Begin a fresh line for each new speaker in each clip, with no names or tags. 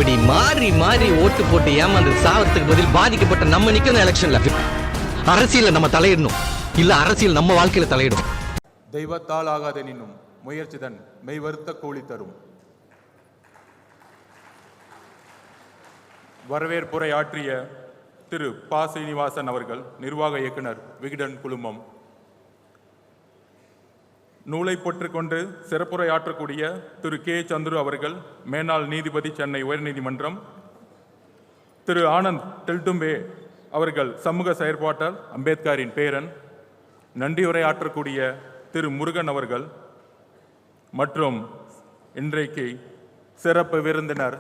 இப்படி மாறி மாறி ஓட்டு போட்டு ஏமாந்து சாவறதுக்கு பதில் பாதிக்கப்பட்ட நம்ம நிக்கணும் எலெக்ஷன்ல. அரசியல நம்ம தலையிடணும், இல்ல அரசியல் நம்ம வாழ்க்கையில தலையிடும்.
தெய்வத்தால் ஆகாதெனினும் முயற்சிதன் மெய் வருத்த கூலி தரும். வரவேற்புரை ஆற்றிய திரு ப. சீனிவாசன் அவர்கள், நிர்வாக இயக்குனர், விகடன் குழுமம். நூலை பெற்றுக்கொண்டு சிறப்புரை ஆற்றக்கூடிய திரு கே. சந்துரு அவர்கள், மேனாள் நீதிபதி, சென்னை உயர்நீதிமன்றம். திரு ஆனந்த் டெல்டும்பே அவர்கள், சமூக செயற்பாட்டாளர், அம்பேத்கரின் பேரன். நன்றியுரை ஆற்றக்கூடிய திரு முருகன் அவர்கள் மற்றும் இன்றைக்கு சிறப்பு விருந்தினர்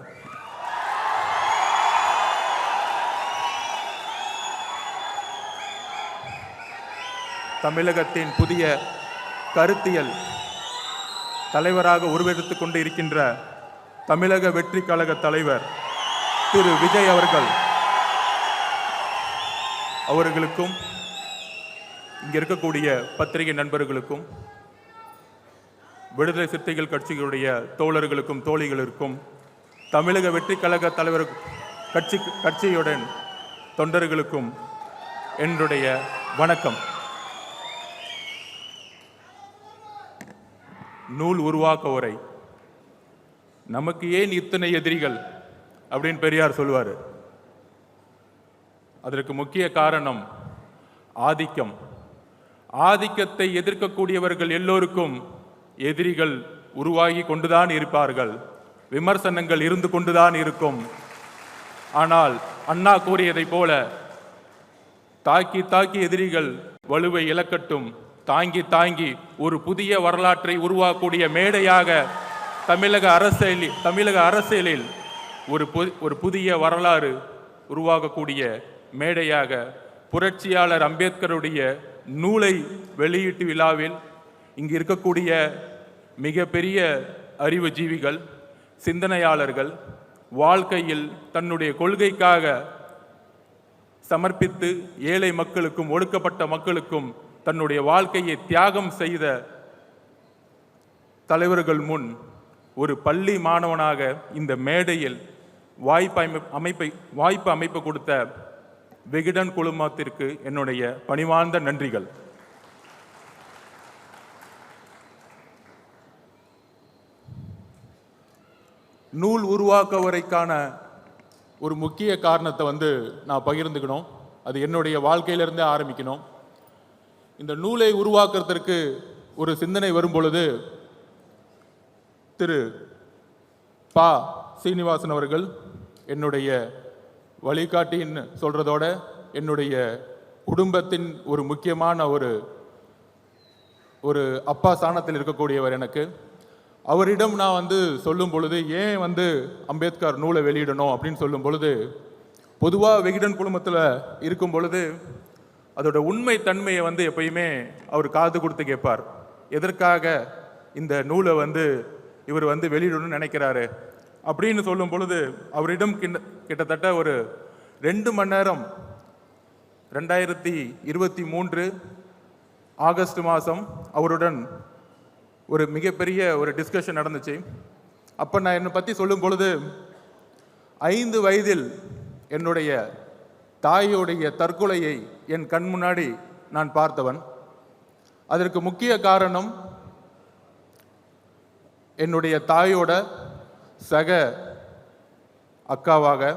தமிழகத்தின் புதிய கருத்தியல் தலைவராக உருவெடுத்துக் கொண்டு இருக்கின்ற தமிழக வெற்றி கழக தலைவர் திரு விஜய் அவர்களுக்கும் இங்க இருக்கக்கூடிய பத்திரிகை நண்பர்களுக்கும் விடுதலை சிறுத்தைகள் கட்சிகளுடைய தோழர்களுக்கும் தோழிகளுக்கும் தமிழக வெற்றி கழக தலைவர் கட்சியுடன் தொண்டர்களுக்கும் என்னுடைய வணக்கம். நூல் உருவாக்க உரை. நமக்கு ஏன் இத்தனை எதிரிகள் அப்படின்னு பெரியார் சொல்லுவார். அதற்கு முக்கிய காரணம் ஆதிக்கம். ஆதிக்கத்தை எதிர்க்கக்கூடியவர்கள் எல்லோருக்கும் எதிரிகள் உருவாகி கொண்டுதான் இருப்பார்கள், விமர்சனங்கள் இருந்து கொண்டுதான் இருக்கும். ஆனால் அண்ணா கூறியதைப் போல தாக்கி தாக்கி எதிரிகள் வலுவை இழக்கட்டும், தாங்கி தாங்கி ஒரு புதிய வரலாற்றை உருவாக்கக்கூடிய மேடையாக தமிழக அரசியலில் ஒரு புதிய வரலாறு உருவாகக்கூடிய மேடையாக புரட்சியாளர் அம்பேத்கருடைய நூலை வெளியீட்டு விழாவில் இங்கு இருக்கக்கூடிய மிகப்பெரிய அறிவுஜீவிகள், சிந்தனையாளர்கள், வாழ்க்கையில் தன்னுடைய கொள்கைக்காக சமர்ப்பித்து ஏழை மக்களுக்கும் ஒடுக்கப்பட்ட மக்களுக்கும் தன்னுடைய வாழ்க்கையை தியாகம் செய்த தலைவர்கள் முன் ஒரு பள்ளி மாணவனாக இந்த மேடையில் வாய்ப்பு அமைப்பு கொடுத்த விகடன் குழுமத்திற்கு என்னுடைய பணிவார்ந்த நன்றிகள். நூல் உருவாக்க வரைக்கான ஒரு முக்கிய காரணத்தை நான் பகிர்ந்துக்கணும். அது என்னுடைய வாழ்க்கையிலிருந்தே ஆரம்பிக்கணும். இந்த நூலை உருவாக்குறதற்கு ஒரு சிந்தனை வரும் பொழுது திரு ப. சீனிவாசன் அவர்கள் என்னுடைய வழிகாட்டின்னு சொல்றதோட என்னுடைய குடும்பத்தின் ஒரு முக்கியமான ஒரு அப்பா ஸ்தானத்தில் இருக்கக்கூடியவர். எனக்கு அவரிடம் நான் சொல்லும் பொழுது ஏன் அம்பேத்கர் நூலை வெளியிடணும் அப்படின்னு சொல்லும் பொழுது, பொதுவாக விகடன் குழுமத்தில் இருக்கும் பொழுது அதோட உண்மை தன்மையை எப்பயுமே அவர் காது கொடுத்து கேட்பார். எதற்காக இந்த நூலை இவர் வெளியிடணும்னு நினைக்கிறாரு அப்படின்னு சொல்லும் பொழுது அவரிடம் கிட்டத்தட்ட ஒரு 2 மணி நேரம் 2023 ஆகஸ்ட் மாதம் அவருடன் ஒரு மிகப்பெரிய ஒரு டிஸ்கஷன் நடந்துச்சு. அப்போ நான் என்னை பற்றி சொல்லும் பொழுது 5 வயதில் என்னுடைய தாயோடைய தற்கொலையை என் கண் முன்னாடி நான் பார்த்தவன். அதற்கு முக்கிய காரணம் என்னுடைய தாயோட சக அக்காவாக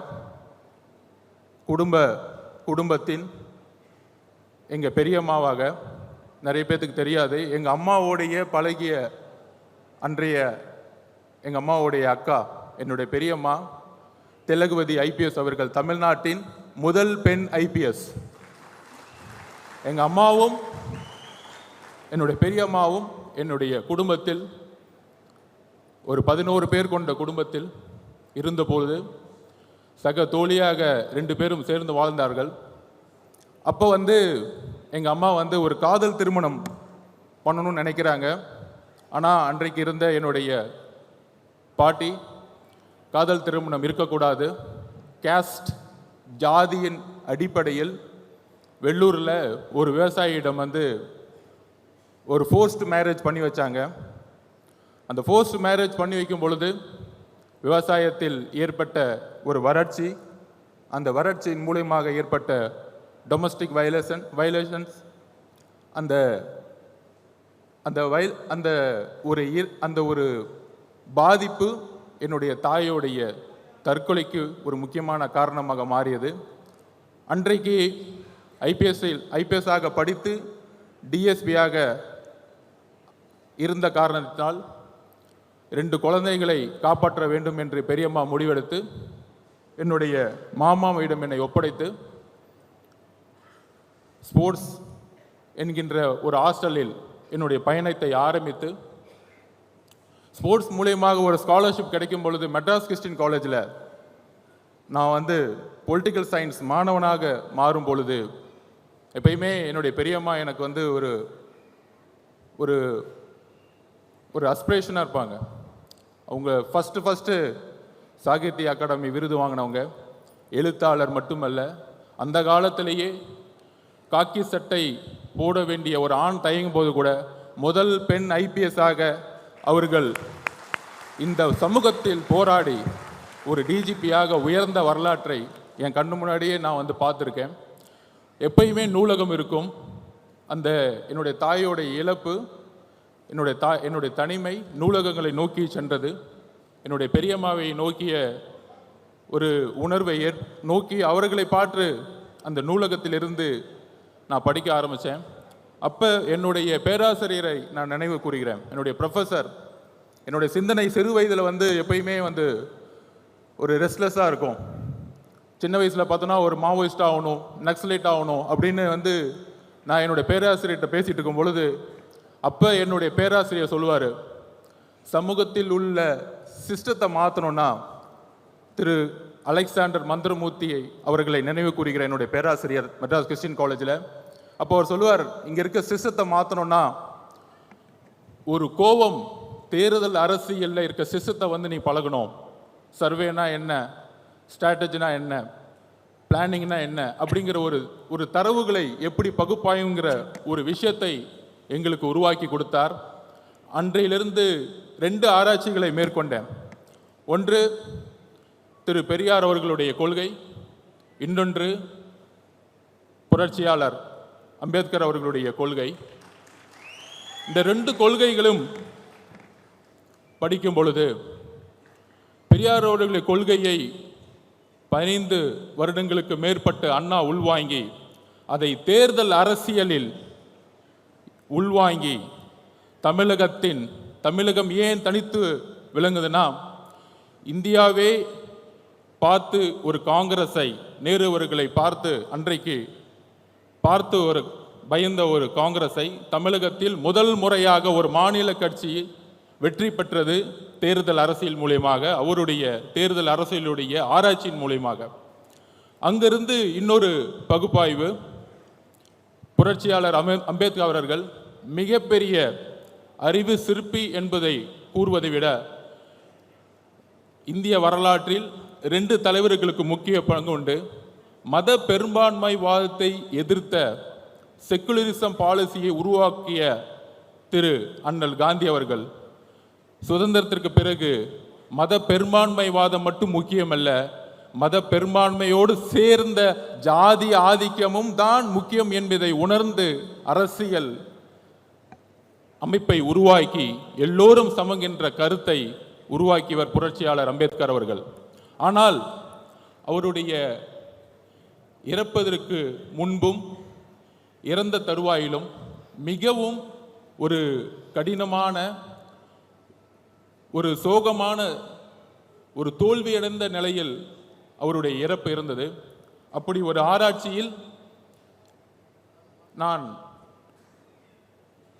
குடும்பத்தின் எங்கள் பெரியம்மாவாக, நிறைய பேர்த்துக்கு தெரியாது, எங்கள் அம்மாவோடைய பழகிய அன்றைய எங்கள் அம்மாவோடைய அக்கா, என்னுடைய பெரியம்மா திலகவதி IPS அவர்கள், தமிழ்நாட்டின் முதல் பெண் IPS. எங்கள் அம்மாவும் என்னுடைய பெரியம்மாவும் என்னுடைய குடும்பத்தில் ஒரு 11 பேர் கொண்ட குடும்பத்தில் இருந்தபோது சக தோழியாக 2 பேரும் சேர்ந்து வாழ்ந்தார்கள். அப்போ எங்கள் அம்மா ஒரு காதல் திருமணம் பண்ணணும்னு நினைக்கிறாங்க. ஆனால் அன்றைக்கு இருந்த என்னுடைய பாட்டி காதல் திருமணம் இருக்கக்கூடாது, கேஸ்ட் ஜாதியின் அடிப்படையில் வெள்ளூரில் ஒரு விவசாயியிடம் ஒரு ஃபோர்ஸ்ட் மேரேஜ் பண்ணி வச்சாங்க. அந்த ஃபோர்ஸ்ட் மேரேஜ் பண்ணி வைக்கும் பொழுது விவசாயத்தில் ஏற்பட்ட ஒரு வறட்சி, அந்த வறட்சியின் மூலமாக ஏற்பட்ட டொமஸ்டிக் வயலேஷன்ஸ், அந்த அந்த ஒரு பாதிப்பு என்னுடைய தாயோடைய தற்கொலைக்கு ஒரு முக்கியமான காரணமாக மாறியது. அன்றைக்கு ஐபிஎஸ் ஆக படித்து டிஎஸ்பியாக இருந்த காரணத்தினால் 2 குழந்தைகளை காப்பாற்ற வேண்டும் என்று பெரியம்மா முடிவெடுத்து என்னுடைய மாமாவிடம் என்னை ஒப்படைத்து ஸ்போர்ட்ஸ் என்கின்ற ஒரு ஹாஸ்டலில் என்னுடைய பயணத்தை ஆரம்பித்து, ஸ்போர்ட்ஸ் மூலியமாக ஒரு ஸ்காலர்ஷிப் கிடைக்கும் பொழுது மெட்ராஸ் கிறிஸ்டியன் காலேஜில் நான் பொலிட்டிக்கல் சயின்ஸ் மாணவனாக மாறும் பொழுது எப்பயுமே என்னுடைய பெரியம்மா எனக்கு ஒரு ஒரு ஒரு அஸ்பிரேஷனாக இருப்பாங்க. அவங்க ஃபஸ்ட்டு சாகித்ய அகாடமி விருது வாங்கினவங்க, எழுத்தாளர் மட்டுமல்ல, அந்த காலத்திலேயே காக்கி சட்டை போட வேண்டிய ஒரு ஆண் தயங்கும் போது கூட முதல் பெண் ஐபிஎஸ் ஆக அவர்கள் இந்த சமூகத்தில் போராடி ஒரு டிஜிபியாக உயர்ந்த வரலாற்றை என் கண்ணு முன்னாடியே நான் பார்த்துருக்கேன். எப்பயுமே நூலகம் இருக்கும். அந்த என்னுடைய தாயோடைய இழப்பு, என்னுடைய தனிமை நூலகங்களை நோக்கி சென்றது. என்னுடைய பெரியம்மாவை நோக்கிய ஒரு உணர்வை நோக்கி அவர்களை பார்த்து அந்த நூலகத்திலிருந்து நான் படிக்க ஆரம்பித்தேன். அப்போ என்னுடைய பேராசிரியரை நான் நினைவு கூறுகிறேன். என்னுடைய ப்ரொஃபஸர், என்னுடைய சிந்தனை சிறு வயதில் எப்பயுமே ஒரு ரெஸ்ட்லெஸ்ஸாக இருக்கும். சின்ன வயசில் பார்த்தோன்னா ஒரு மாவோயிஸ்ட் ஆகணும், நக்சலைட் ஆகணும் அப்படின்னு நான் என்னுடைய பேராசிரியர்கிட்ட பேசிகிட்டு இருக்கும் பொழுது அப்போ என்னுடைய பேராசிரியர் சொல்லுவார், சமூகத்தில் உள்ள சிஸ்டத்தை மாற்றணும்னா திரு அலெக்சாண்டர் மந்திரமூர்த்தியை அவர்களை நினைவு கூறுகிற என்னுடைய பேராசிரியர் மெட்ராஸ் கிறிஸ்டியன் காலேஜில். அப்போ அவர் சொல்லுவார், இங்கே இருக்க சிஸ்டத்தை மாற்றணும்னா ஒரு கோபம் தேர்தல் அரசியலில் இருக்க சிஸ்டத்தை நீ பழகணும். சர்வேனா என்ன, ஸ்ட்ராட்டஜினா என்ன, பிளானிங்னா என்ன அப்படிங்கிற ஒரு தரவுகளை எப்படி பகுப்பாயுங்கிற ஒரு விஷயத்தை எங்களுக்கு உருவாக்கி கொடுத்தார். அன்றையிலிருந்து 2 ஆராய்ச்சிகளை மேற்கொண்டேன். ஒன்று திரு பெரியார் அவர்களுடைய கொள்கை, இன்னொன்று புரட்சியாளர் அம்பேத்கர் அவர்களுடைய கொள்கை. இந்த 2 கொள்கைகளும் படிக்கும் பொழுது பெரியார் அவர்களுடைய கொள்கையை 15 வருடங்களுக்கு மேற்பட்டு அண்ணா உள்வாங்கி அதை தேர்தல் அரசியலில் உள்வாங்கி தமிழகம் ஏன் தனித்து விளங்குதுன்னா, இந்தியாவே பார்த்து ஒரு காங்கிரஸை, நேரு அவர்களை அன்றைக்கு பார்த்து ஒரு பயந்த ஒரு காங்கிரஸை தமிழகத்தில் முதல் முறையாக ஒரு மாநில கட்சி வெற்றி பெற்றது தேர்தல் அரசியல் மூலியமாக, அவருடைய தேர்தல் அரசியலுடைய ஆராய்ச்சியின் மூலியமாக. அங்கிருந்து இன்னொரு பகுப்பாய்வு, புரட்சியாளர் அம்பேத்கர் அவர்கள் மிகப்பெரிய அறிவு சிற்பி என்பதை கூறுவதை விட இந்திய வரலாற்றில் 2 தலைவர்களுக்கு முக்கிய பங்கு உண்டு. மத பெரும்பான்மைவாதத்தை எதிர்த்த செக்குலரிசம் பாலிசியை உருவாக்கிய திரு அண்ணல் காந்தி அவர்கள் சுதந்திரத்திற்கு பிறகு மத பெரும்பான்மைவாதம் மட்டும் முக்கியமல்ல, மத பெரும்பான்மையோடு சேர்ந்த ஜாதி ஆதிக்கமும் தான் முக்கியம் என்பதை உணர்ந்து அரசியல் அமைப்பை உருவாக்கி எல்லோரும் சமங்கின்ற கருத்தை உருவாக்கியவர் புரட்சியாளர் அம்பேத்கர் அவர்கள். ஆனால் அவருடைய இறப்பதற்கு முன்பும் இறந்த தருவாயிலும் மிகவும் ஒரு கடினமான, ஒரு சோகமான, ஒரு தோல்வியடைந்த நிலையில் அவருடைய இறப்பு இருந்தது. அப்படி ஒரு ஆராய்ச்சியில் நான்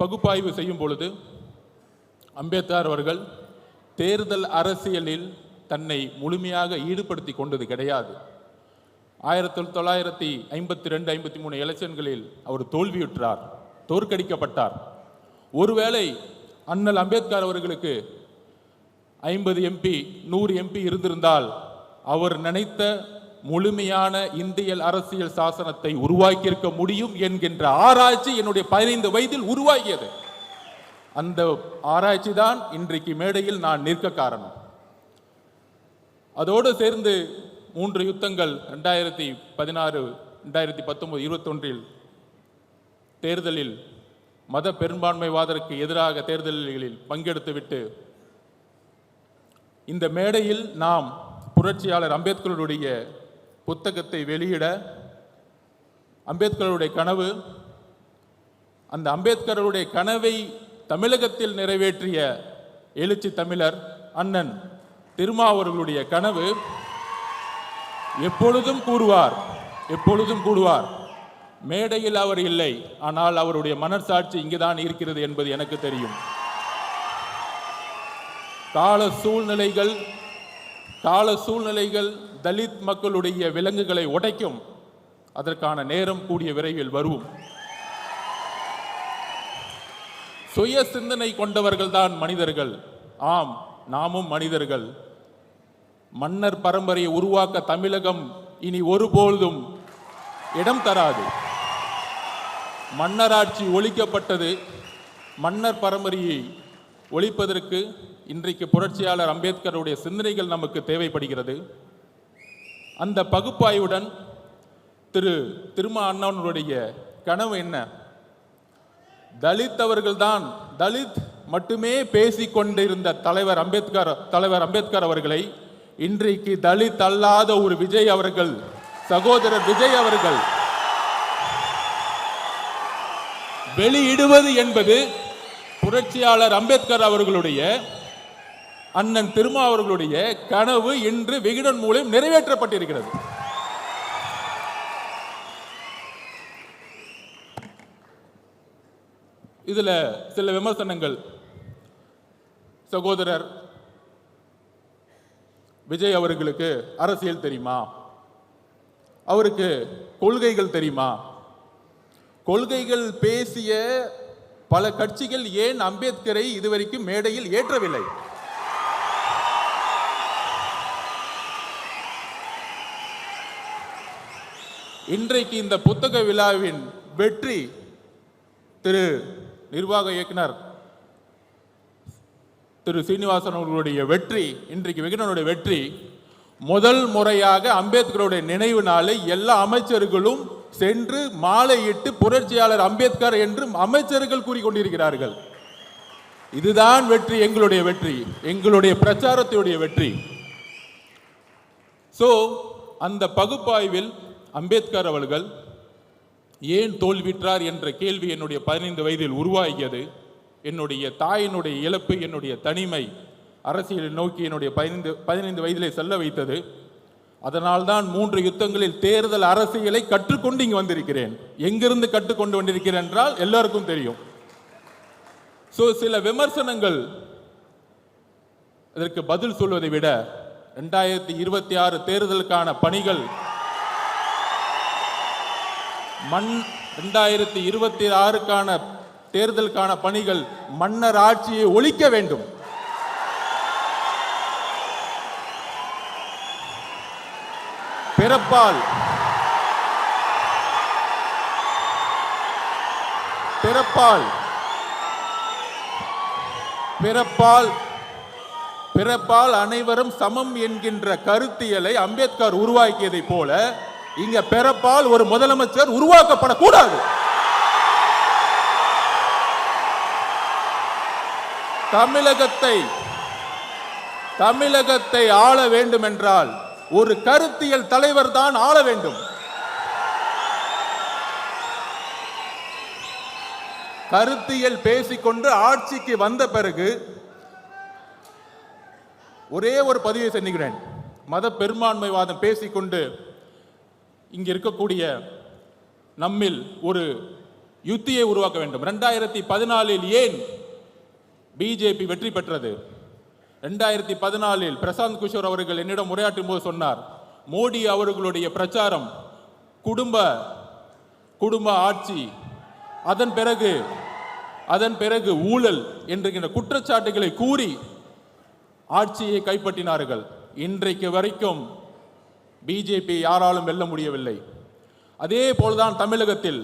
பகுப்பாய்வு செய்யும் பொழுது அம்பேத்கர் அவர்கள் தேர்தல் அரசியலில் தன்னை முழுமையாக ஈடுபடுத்தி கொண்டது கிடையாது. 1952-53 எலெக்ஷன்களில் அவர் தோல்வியுற்றார், தோற்கடிக்கப்பட்டார். ஒருவேளை அண்ணல் அம்பேத்கர் அவர்களுக்கு 50 MP 100 MP இருந்திருந்தால் அவர் நினைத்த முழுமையான இந்திய அரசியல் சாசனத்தை உருவாக்கியிருக்க முடியும் என்கின்ற ஆராய்ச்சி என்னுடைய 15 வயதில் உருவாகியது. அந்த ஆராய்ச்சி தான் இன்றைக்கு மேடையில் நான் நிற்க காரணம். அதோடு சேர்ந்து 3 யுத்தங்கள் 2016, 2019, 21 தேர்தலில் மத பெரும்பான்மைவாதருக்கு எதிராக தேர்தல்களில் பங்கெடுத்துவிட்டு இந்த மேடையில் நாம் புரட்சியாளர் அம்பேத்கருடைய புத்தகத்தை வெளியிட, அம்பேத்கருடைய கனவு, அந்த அம்பேத்கருடைய கனவை தமிழகத்தில் நிறைவேற்றிய எழுச்சி தமிழர் அண்ணன் திருமாவர்களுடைய கனவு எப்பொழுதும் கூறுவார். மேடையில் அவர் இல்லை, ஆனால் அவருடைய மனசாட்சி இங்குதான் இருக்கிறது என்பது எனக்கு தெரியும். கால சூழ்நிலைகள் தலித் மக்களுடைய விலங்குகளை உடைக்கும். அதற்கான நேரம் கூடிய விரைவில் வரும். சுய சிந்தனை கொண்டவர்கள் தான் மனிதர்கள். ஆம், நாமும் மனிதர்கள். மன்னர் பரம்பரையை உருவாக்க தமிழகம் இனி ஒருபொழுதும் இடம் தராது. மன்னராட்சி ஒழிக்கப்பட்டது. மன்னர் பரம்பரையை ஒழிப்பதற்கு இன்றைக்கு புரட்சியாளர் அம்பேத்கருடைய சிந்தனைகள் நமக்கு தேவைப்படுகிறது. அந்த பகுப்பாய்வுடன் திருமா அண்ணனுடைய கனவு என்ன? தலித் மட்டுமே பேசிக்கொண்டிருந்த தலைவர் அம்பேத்கர் அவர்களை இன்றைக்கு தலித் அல்லாத ஒரு விஜய் அவர்கள், சகோதரர் விஜய் அவர்கள் வெளியிடுவது என்பது புரட்சியாளர் அம்பேத்கர் அவர்களுடைய, அண்ணன் திருமா அவர்களுடைய கனவு இன்று விகடன் மூலம் நிறைவேற்றப்பட்டிருக்கிறது. இதுல சில விமர்சனங்கள். சகோதரர் விஜய் அவர்களுக்கு அரசியல் தெரியுமா? அவருக்கு கொள்கைகள் தெரியுமா? கொள்கைகள் பேசிய பல கட்சிகள் ஏன் அம்பேத்கரை இதுவரைக்கும் மேடையில் ஏற்றவில்லை? இன்றைக்கு இந்த புத்தக விழாவின் வெற்றி, நிர்வாக இயக்குனர் திரு சீனிவாசன் அவர்களுடைய வெற்றி, இன்றைக்கு விகடனுடைய வெற்றி, முதல் முறையாக அம்பேத்கருடைய நினைவு நாளை எல்லா அமைச்சர்களும் சென்று மாலையிட்டு புரட்சியாளர் அம்பேத்கர் என்று அமைச்சர்கள் கூறிக்கொண்டிருக்கிறார்கள். இதுதான் வெற்றி, எங்களுடைய வெற்றி, எங்களுடைய பிரச்சாரத்துடைய வெற்றி. அந்த பகுப்பாய்வில் அம்பேத்கர் அவர்கள் ஏன் தோல்விற்றார் என்ற கேள்வி என்னுடைய 15 வயதில் உருவாகியது. என்னுடைய தாயினுடைய இழப்பு, என்னுடைய தனிமை அரசியலை நோக்கி என்னுடைய 15 வயதிலே செல்ல வைத்தது. அதனால்தான் 3 யுத்தங்களில் தேர்தல் அரசியலை கற்றுக்கொண்டு இங்கு வந்திருக்கிறேன். எங்கிருந்து கற்றுக்கொண்டு வந்திருக்கிறேன் என்றால் எல்லாருக்கும் தெரியும். சில விமர்சனங்கள் இதற்கு பதில் சொல்வதை விட 2026 தேர்தலுக்கான பணிகள் 2026க்கான தேர்தலுக்கான பணிகள் மன்னர் ஆட்சியை ஒழிக்க வேண்டும். பிறப்பால் அனைவரும் சமம் என்கின்ற கருத்தியலை அம்பேத்கர் உருவாக்கியதை போல இங்க பிறப்பால் ஒரு முதலமைச்சர் உருவாக்கப்படக்கூடாது. தமிழகத்தை ஆள வேண்டும் என்றால் ஒரு கருத்தியல் தலைவர் தான் ஆள வேண்டும். கருத்தியல் பேசிக்கொண்டு ஆட்சிக்கு வந்த பிறகு ஒரே ஒரு பதிவை செஞ்சுக்கிறேன். மத பெரும்பான்மைவாதம் பேசிக்கொண்டு இங்க இருக்கக்கூடிய நம்மில் ஒரு யுத்தியை உருவாக்க வேண்டும். 2014 ஏன் பிஜேபி வெற்றி பெற்றது? 2014 பிரசாந்த் கிஷோர் அவர்கள் என்னிடம் உரையாற்றும் போது சொன்னார், மோடி அவர்களுடைய பிரச்சாரம் குடும்ப ஆட்சி, அதன் பிறகு ஊழல் என்கின்ற குற்றச்சாட்டுகளை கூறி ஆட்சியை கைப்பற்றினார்கள். இன்றைக்கு வரைக்கும் பிஜேபி யாராலும் வெல்ல முடியவில்லை. அதே போல்தான் தமிழகத்தில்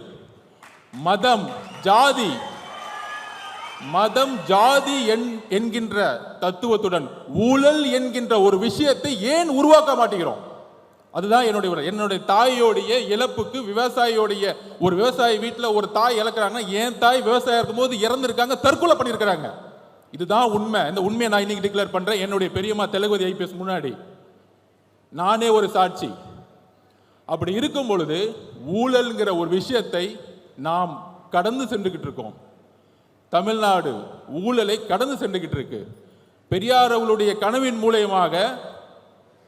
மதம், ஜாதி, மதம் ஜாதி என்கின்ற தத்துவத்துடன் ஊழல் என்கின்ற ஒரு விஷயத்தை ஏன் உருவாக்க மாட்டேங்கிறோம்? அதுதான் என்னுடைய தாயோடைய இழப்புக்கு, விவசாயியோடைய ஒரு விவசாயி வீட்டில் ஒரு தாய் இழக்கிறாங்கன்னா, என் தாய் விவசாயம் இருக்கும்போது இறந்துருக்காங்க, தற்கொலை பண்ணியிருக்கிறாங்க. இதுதான் உண்மை. இந்த உண்மையை நான் இன்னைக்கு டிக்ளேர் பண்றேன். என்னுடைய பெரியம்மா தெலுங்குதி ஐபிஎஸ் முன்னாடி நானே ஒரு சாட்சி. அப்படி இருக்கும் பொழுது ஊழல்ங்கிற ஒரு விஷயத்தை நாம் கடந்து சென்றுகிட்டு இருக்கோம். தமிழ்நாடு ஊழலை கடந்து சென்றுகிட்டு இருக்கு. பெரியார் அவர்களுடைய கனவின் மூலயமாக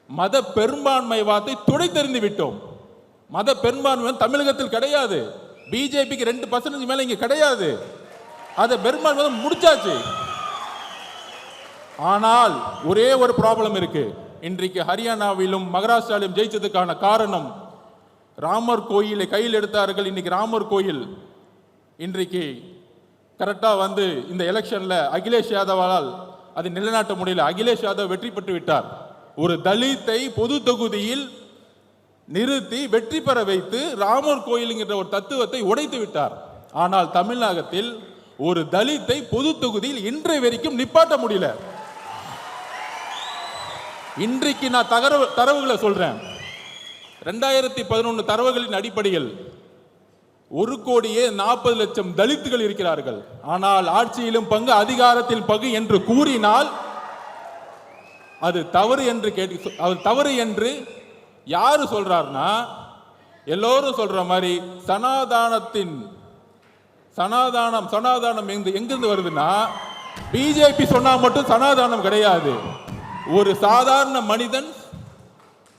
மத பெரும்பான்மைவாதத்தை துடைத்தெறிந்து விட்டோம். மத பெரும்பான்மை தமிழகத்தில் கிடையாது. பிஜேபிக்கு 2% மேல இங்க கிடையாது. அதை பெரும்பான்மை முடிச்சாச்சு. ஆனால் ஒரே ஒரு ப்ராப்ளம் இருக்கு. இன்றைக்கு ஹரியானாவிலும் மகாராஷ்டிராவிலும் ஜெயிச்சதுக்கான காரணம் ராமர் கோயிலை கையில் எடுத்தார்கள். இன்னைக்கு ராமர் கோயில் இன்றைக்கு கரெக்டா வந்து இந்த எலெக்ஷன்ல அகிலேஷ் யாதவால் அது நிலைநாட்ட முடியல. அகிலேஷ் யாதவ் வெற்றி பெற்று விட்டார். ஒரு தலித்தை பொது தொகுதியில் நிறுத்தி வெற்றி பெற வைத்து ராமர் கோயிலுங்கிற ஒரு தத்துவத்தை உடைத்து விட்டார். ஆனால் தமிழகத்தில் ஒரு தலித்தை பொது தொகுதியில் இன்றைய வரைக்கும் நிப்பாட்ட முடியல. இன்றைக்கு நான் தரவுகளை சொல்றேன். 2011 தரவுகளின் அடிப்படையில் 1,40,00,000 தலித்துகள் இருக்கிறார்கள். ஆனால் ஆட்சியிலும் பங்கு, அதிகாரத்தில் பங்கு என்று கூறினால் அது தவறு என்று அது தவறு என்று யாரு சொல்றாருன்னா, எல்லோரும் சொல்ற மாதிரி சனாதானம் எங்கிருந்து வருதுன்னா, பிஜேபி சொன்னா மட்டும் சனாதானம் கிடையாது. ஒரு சாதாரண மனிதன்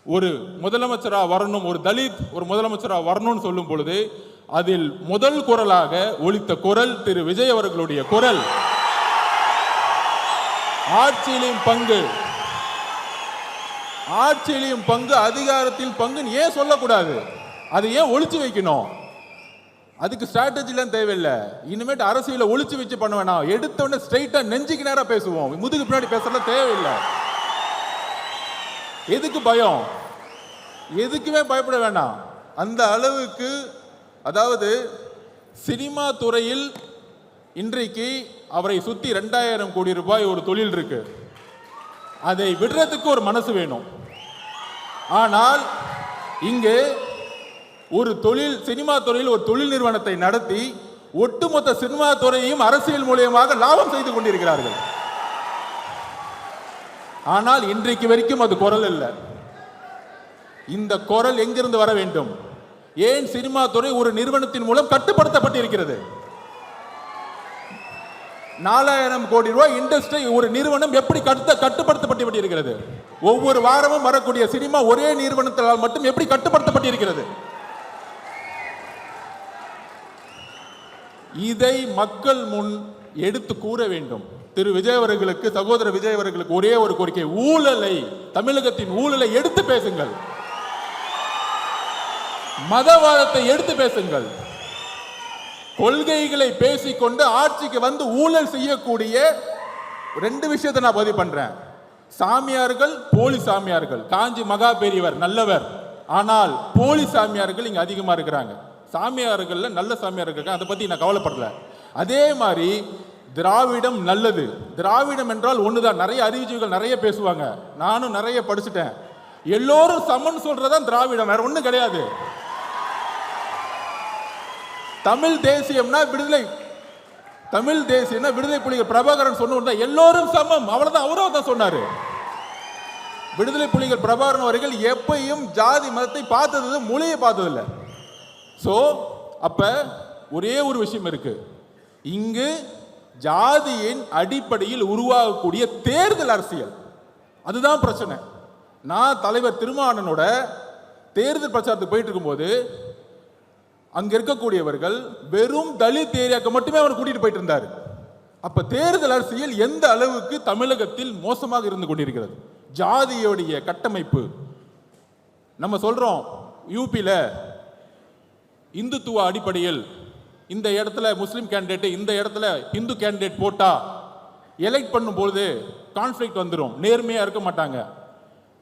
ஒரு முதலமைச்சரா வரணும், ஒரு தலித் ஒரு முதலமைச்சரா வரணும்னு சொல்லும் பொழுது அதில் முதல் குரலாக ஒலித்த குரல் திரு விஜய் அவர்களுடைய குரல். ஆட்சியிலும் பங்கு, அதிகாரத்தில் பங்கு ஏன் சொல்லக்கூடாது? அதை ஏன் ஒளிச்சு வைக்கணும்? அதுக்கு ஸ்ட்ராட்டஜிலாம் தேவையில்லை. இனிமேட்டு அரசியல ஒளிச்சு வச்சு பண்ண வேணாம். எடுத்தோடனே ஸ்ட்ரைட்டா நெஞ்சுக்கு நேரா பேசுவோம். முதுகு பின்னாடி பேசலாம் தேவையில்லை. எதுக்கு பயம்? எதுக்குமே பயப்பட வேண்டாம். அந்த அளவுக்கு, அதாவது சினிமா துறையில் இன்றைக்கு அவரை சுத்தி 2000 கோடி ரூபாய் ஒரு தொழில் இருக்கு. அதை விடுறதுக்கு ஒரு மனசு வேணும். ஆனால் இங்கே ஒரு சினிமா துறையில் ஒரு தொழில் நிறுவனத்தை நடத்தி ஒட்டுமொத்த சினிமா துறையையும் அரசியல் மூலமாக லாபம் செய்து கொண்டிருக்கிறார்கள். ஆனால் இன்றைக்கு வரைக்கும் அது குரல் இல்லை. இந்த குரல் எங்கிருந்து வர வேண்டும்? ஏன் சினிமா துறை ஒரு நிறுவனத்தின் மூலம் கட்டுப்படுத்தப்பட்டிருக்கிறது? 4000 கோடி ரூபாய் இண்டஸ்ட்ரி ஒரு நிறுவனம் எப்படி கட்டுப்படுத்தப்பட்டிருக்கிறது? ஒவ்வொரு வாரமும் வரக்கூடிய சினிமா ஒரே நிறுவனத்தால் மட்டும் எப்படி கட்டுப்படுத்தப்பட்டிருக்கிறது? இதை மக்கள் முன் எடுத்து கூற வேண்டும். திரு விஜய் அவர்களுக்கு, சகோதரர் விஜய் அவர்களுக்கு ஒரே ஒரு கோரிக்கை, ஊழலை, தமிழகத்தின் ஊழலை எடுத்து பேசுங்கள். மதவாதத்தை எடுத்து பேசுங்கள். கொள்கைகளை பேசிக்கொண்டு ஆட்சிக்கு வந்து ஊழல் செய்யக்கூடிய 2 விஷயத்தை நான் பதிவு பண்றேன். சாமியார்கள், போலி சாமியார்கள். காஞ்சி மகா பெரியவர் நல்லவர், ஆனால் போலி சாமியார்கள் இங்க அதிகமா இருக்கிறாங்க. சாமியார்கள்ல நல்ல சாமியார்கள், அதை பத்தி நான் கவலைப்படல. அதே மாதிரி திராவிடம் நல்லது. திராவிடம் என்றால் ஒண்ணுதான். நிறைய அறிவுஜீவிகள் நிறைய பேசுவாங்க, நானும் நிறைய படிச்சுட்டேன். எல்லோரும் சமன் சொல்றதான் திராவிடம், வேற ஒண்ணும் கிடையாது. தமிழ் தேசியம்னா விடுதலை, தமிழ் தேசியம்னா விடுதலை புலிகள் பிரபாகரன் சொன்ன எல்லோரும் சமம், அவ்வளவுதான். அவரும் தான் சொன்னாரு. விடுதலை புலிகள் பிரபாகரன் அவர்கள் எப்பையும் ஜாதி மதத்தை பார்த்தது, மொழியை பார்த்ததில்லை. சோ அப்ப ஒரே ஒரு விஷயம் இருக்கு. இங்கு ஜாதியின் அடிப்படையில் உருவாகக்கூடிய தேர்தல் அரசியல், அதுதான் பிரச்சனை. நான் தலைவர் திருமாவளவனோட தேர்தல் பிரச்சாரத்துக்கு போயிட்டு இருக்கும்போது அங்க இருக்கக்கூடியவர்கள் வெறும் தலித் ஏரியாக்கு மட்டுமே அவர் கூட்டிட்டு போயிட்டு இருந்தாரு. அப்ப தேர்தல் அரசியல் எந்த அளவுக்கு தமிழகத்தில் மோசமாக இருந்து கொண்டிருக்கிறது. ஜாதியோடைய கட்டமைப்பு. நம்ம சொல்றோம் யூபியில இந்துத்துவ அடிப்படையில் இந்த இடத்துல முஸ்லிம் கேண்டிடேட், இந்த இடத்துல இந்து கேண்டிடேட் போட்டா எலெக்ட் பண்ணும்போது கான்ஃப்ளிக்ட் வந்துடும், நேர்மையா இருக்க மாட்டாங்க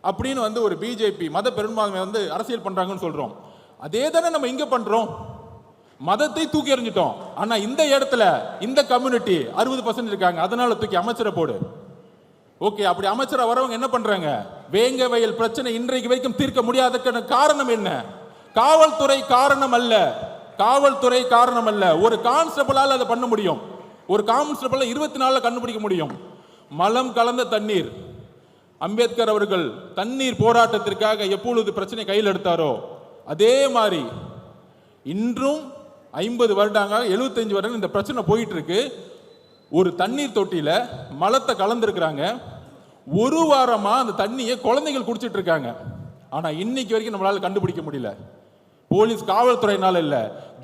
அப்படின்னு வந்து ஒரு பிஜேபி மத பெரும்பான்மை வந்து அரசியல் பண்றாங்கன்னு சொல்றோம். அதே தானே நம்ம இங்க பண்றோம். மதத்தை தூக்கி எறிஞ்சிட்டோம். ஆனா இந்த இடத்துல இந்த கம்யூனிட்டி 60% இருக்காங்க, அதனால தூக்கி அமைச்சரை போடு. ஓகே, அப்படி அமைச்சரா வரவங்க என்ன பண்றாங்க? வேங்க வயல் பிரச்சனை இன்றைக்கு வரைக்கும் தீர்க்க முடியாததுக்கான காரணம் என்ன? காவல்துறை காரணம் அல்ல, காவல்துறை காரணம் அல்ல. ஒரு கான்ஸ்டபிளால் அதை பண்ண முடியும், ஒரு கான்ஸ்டபிள் 24 கண்டுபிடிக்க முடியும். மலம் கலந்த தண்ணீர். அம்பேத்கர் அவர்கள் தண்ணீர் போராட்டத்திற்காக எப்பொழுது பிரச்சனை கையில் எடுத்தாரோ அதே மாதிரி இன்றும் 50 வருடங்கள் 75 வருடம் இந்த பிரச்சனை போயிட்டு இருக்கு. ஒரு தண்ணீர் தொட்டியில மலத்தை கலந்துருக்கிறாங்க. ஒரு வாரமா அந்த தண்ணியை குழந்தைகள் குடிச்சிட்டு இருக்காங்க. ஆனா இன்னைக்கு வரைக்கும் நம்மளால கண்டுபிடிக்க முடியல. போலீஸ் காவல்துறையினால இல்ல,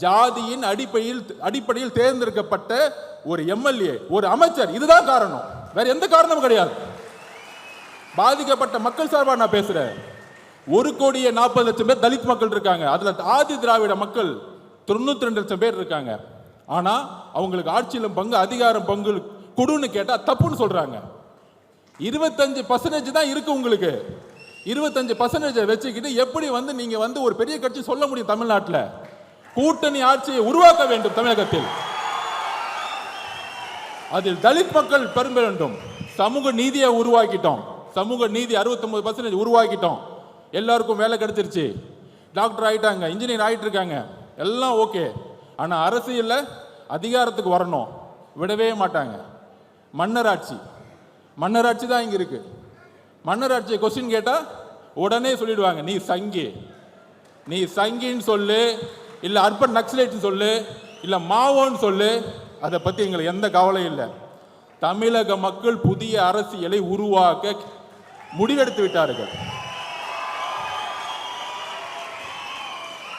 ஜாதியின் அடிப்படையில் தேர்ந்தெடுக்கப்பட்ட ஒரு எம்எல்ஏ, ஒரு அமைச்சர், இதுதான் காரணம், வேற எந்த காரணமும் கிடையாது. பாதிக்கப்பட்ட மக்கள் சார்பா நான் பேசுறேன். 1,40,00,000 பேர் தலித் மக்கள் இருக்காங்க. அதுல ஆதி திராவிட மக்கள் 92 லட்சம் பேர் இருக்காங்க. ஆனா அவங்களுக்கு ஆட்சியிலும் பங்கு அதிகாரம் பங்கு கொடுன்னு கேட்டா தப்புன்னு சொல்றாங்க. 25% தான் இருக்கு உங்களுக்கு. 25% வச்சுக்கிட்டு எப்படி நீங்க ஒரு பெரிய கட்சி சொல்ல முடியும்? தமிழ்நாட்டில் கூட்டணி ஆட்சியை உருவாக்க வேண்டும். தமிழகத்தில் அதில் தலித் மக்கள் பெரும்ப வேண்டும். சமூக நீதியை உருவாக்கிட்டோம். சமூக நீதி 69% உருவாக்கிட்டோம். எல்லாருக்கும் வேலை கிடைச்சிருச்சு, டாக்டர் ஆயிட்டாங்க, இன்ஜினியர் ஆயிட்டு இருக்காங்க, எல்லாம் ஓகே. ஆனா அரசியல்ல அதிகாரத்துக்கு வரணும், விடவே மாட்டாங்க. மன்னராட்சி தான் இங்க இருக்கு. மன்னராட்சியை கொஸ்டின் கேட்டா உடனே சொல்லிடுவாங்க, நீ சங்கின்னு சொல்லு, இல்ல அர்பன் நக்சலைட் சொல்லு, இல்ல மாவோன்னு சொல்லு, அதை பத்தி எங்களுக்கு எந்த கவலையும் இல்லை. தமிழக மக்கள் புதிய அரசியலை உருவாக்க முடிவெடுத்து விட்டார்கள்.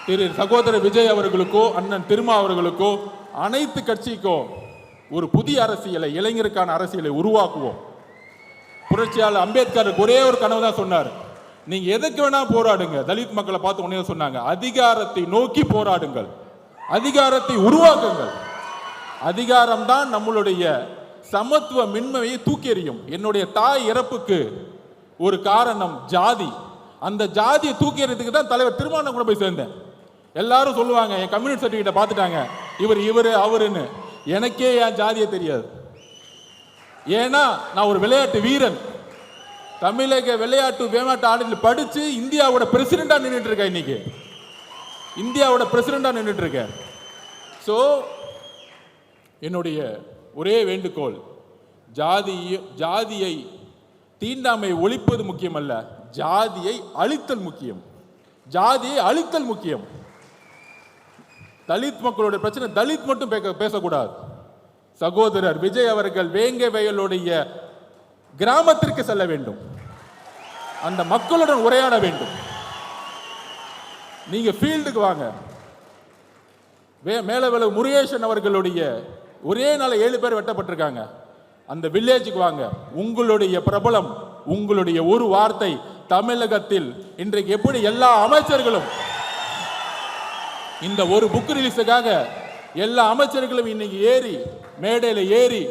திரு சகோதரர் விஜய் அவர்களுக்கோ அண்ணன் திருமா அவர்களுக்கோ அனைத்து கட்சிக்கோ ஒரு புதிய அரசியலை, இளைஞருக்கான அரசியலை உருவாக்குவோம். புரட்சியாளர் அம்பேத்கர் ஒரே ஒரு கனவு தான் சொன்னார், நீங்க எதுக்கு வேணா போராடுங்க. தலித் மக்களை பார்த்து உடனே சொன்னாங்க, அதிகாரத்தை நோக்கி போராடுங்கள், அதிகாரத்தை உருவாக்குங்கள். அதிகாரம் தான் நம்மளுடைய சமத்துவ மின்மையை தூக்கி எறியும். என்னுடைய தாய் இறப்புக்கு ஒரு காரணம் ஜாதி. அந்த ஜாதியை தூக்கி எறியதுக்கு தான் தலைவர் திருமாவளவன் கூட போய் சேர்ந்தேன். எல்லாரும் சொல்லுவாங்க, என் கம்யூனிட்டி சர்டிஃபிகேட்டை பார்த்துட்டாங்க, இவரு அவருன்னு. எனக்கே என் ஜாதியை தெரியாது. ஏன்னா நான் ஒரு விளையாட்டு வீரன். தமிழக விளையாட்டு ஆணையத்தில் படிச்சு இந்தியாவோட பிரசிடண்டா நின்றுட்டு இருக்கேன். இன்னைக்கு இந்தியாவோட பிரசிடண்டா நின்றுட்டு இருக்கேன். ஸோ என்னுடைய ஒரே வேண்டுகோள், ஜாதியை தீண்டாமை ஒழிப்பது முக்கியம் அல்ல, ஜாதியை அழித்தல் முக்கியம். ஜாதியை அழித்தல் முக்கியம். தலித் மக்களுடைய பிரச்சனை தலித் மட்டும் பேசக்கூடாது. சகோதரர் விஜய் அவர்கள் வேங்க வயலுடைய கிராமத்திற்கு செல்ல வேண்டும், அந்த மக்களுடன் உரையாட வேண்டும். நீங்க ஃபீல்டுக்கு வாங்க. மேலவளவு முருகேசன் அவர்களுடைய ஒரே நாள் 7 பேர் வெட்டப்பட்டிருக்காங்க. அந்த வில்லேஜுக்கு வாங்க. உங்களுடைய பிரபலம், உங்களுடைய ஒரு வார்த்தை தமிழகத்தில் இன்றைக்கு எப்படி எல்லா அமைச்சர்களும் இந்த ஒரு புக் ரிலீஸுக்காக எல்லா அமைச்சர்களும் இன்னைக்கு ஏறி மேடையில் ஏறி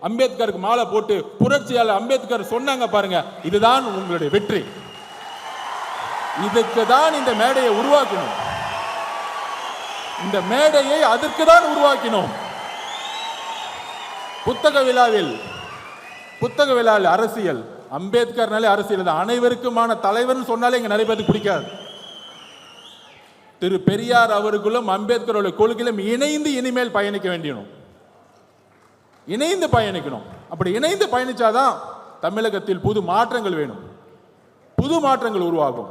அம்பேத்கருக்கு மாலை போட்டு புரட்சியாளர் அம்பேத்கர் சொன்னாங்க பாருங்க, இதுதான் உங்களுடைய வெற்றி. இதுக்கு தான் இந்த மேடையை உருவாக்கணும். இந்த மேடையை அதற்கு தான் உருவாக்கினோம். புத்தக விழாவில் அரசியல், அம்பேத்கர்னாலே அரசியல் தான். அனைவருக்குமான தலைவர் சொன்னாலே இங்க நிறைய பேருக்கு பிடிக்காது. திரு பெரியார் அவர்களும் அம்பேத்கரோட கொள்கையிலும் இணைந்து இனிமேல் பயணிக்க வேண்டியணும், இணைந்து பயணிக்கணும். அப்படி இணைந்து பயணிச்சாதான் தமிழகத்தில் புது மாற்றங்கள் வேணும், புது மாற்றங்கள் உருவாகும்.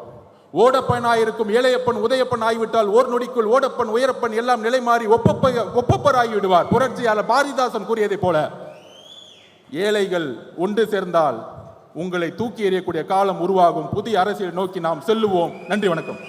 ஓடப்பன் ஆயிருக்கும் ஏழையப்பன் உதயப்பன் ஆகிவிட்டால் ஓர் நொடிக்குள் ஓடப்பன் உயரப்பன் எல்லாம் நிலை மாறி ஒப்பப்பர் ஆகிவிடுவார். புரட்சியாளர் பாரதிதாசன் கூறியதை போல ஏழைகள் ஒன்று சேர்ந்தால் உங்களை தூக்கி எறியக்கூடிய காலம் உருவாகும். புதிய அரசியலை நோக்கி நாம் செல்லுவோம். நன்றி, வணக்கம்.